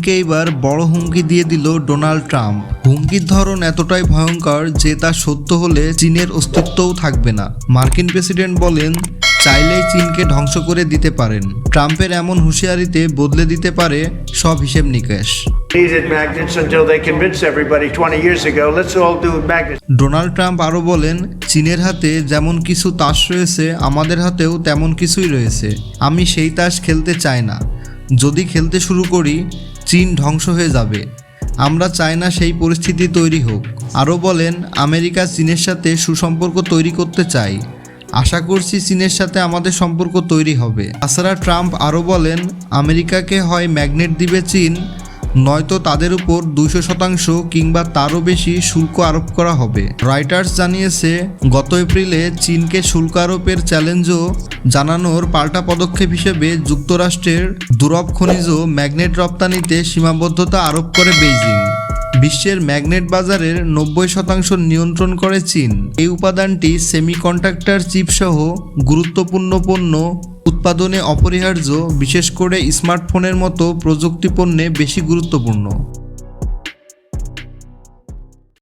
চীনকে এবার বড় হুমকি দিয়ে দিল ডোনাল্ড ট্রাম্প। হুমকির ধরন এতটাই ভয়ঙ্কর যে তা সত্য হলে চীনের অস্তিত্বও থাকবে না। মার্কিন প্রেসিডেন্ট বলেন, চাইলেই চীনকে ধ্বংস করে দিতে পারেন। ট্রাম্পের এমন হুঁশিয়ারিতে বদলে দিতে পারে সব হিসেব নিকেশ। ডোনাল্ড ট্রাম্প আরও বলেন, চীনের হাতে যেমন কিছু তাস রয়েছে, আমাদের হাতেও তেমন কিছুই রয়েছে। আমি সেই তাস খেলতে চাই না। যদি খেলতে শুরু করি, চীন ধ্বংস হয়ে যাবে। আমরা চাই না সেই পরিস্থিতি তৈরি হোক। আরও বলেন, আমেরিকা চীনের সাথে সুসম্পর্ক তৈরি করতে চাই। আশা করছি চীনের সাথে আমাদের সম্পর্ক তৈরি হবে। তাছাড়া ট্রাম্প আরও বলেন, আমেরিকাকে হয় ম্যাগনেট দিবে চীন, নয়তো তাদের উপর 200% কিংবা তারও বেশি শুল্ক আরোপ করা হবে। রয়টার্স জানিয়েছে, গত এপ্রিলে চীনকে শুল্ক আরোপের চ্যালেঞ্জও জানানোর পাল্টা পদক্ষেপ হিসেবে যুক্তরাষ্ট্রের দুরব খনিজ ম্যাগনেট রপ্তানিতে সীমাবদ্ধতা আরোপ করে বেইজিং। বিশ্বের ম্যাগনেট বাজারের 90% নিয়ন্ত্রণ করে চীন। এই উপাদানটি সেমিকন্ডাক্টর চিপসহ গুরুত্বপূর্ণ পণ্য উৎপাদনে অপরিহার্য, বিশেষ করে স্মার্টফোনের মতো প্রযুক্তি পণ্যে বেশি গুরুত্বপূর্ণ।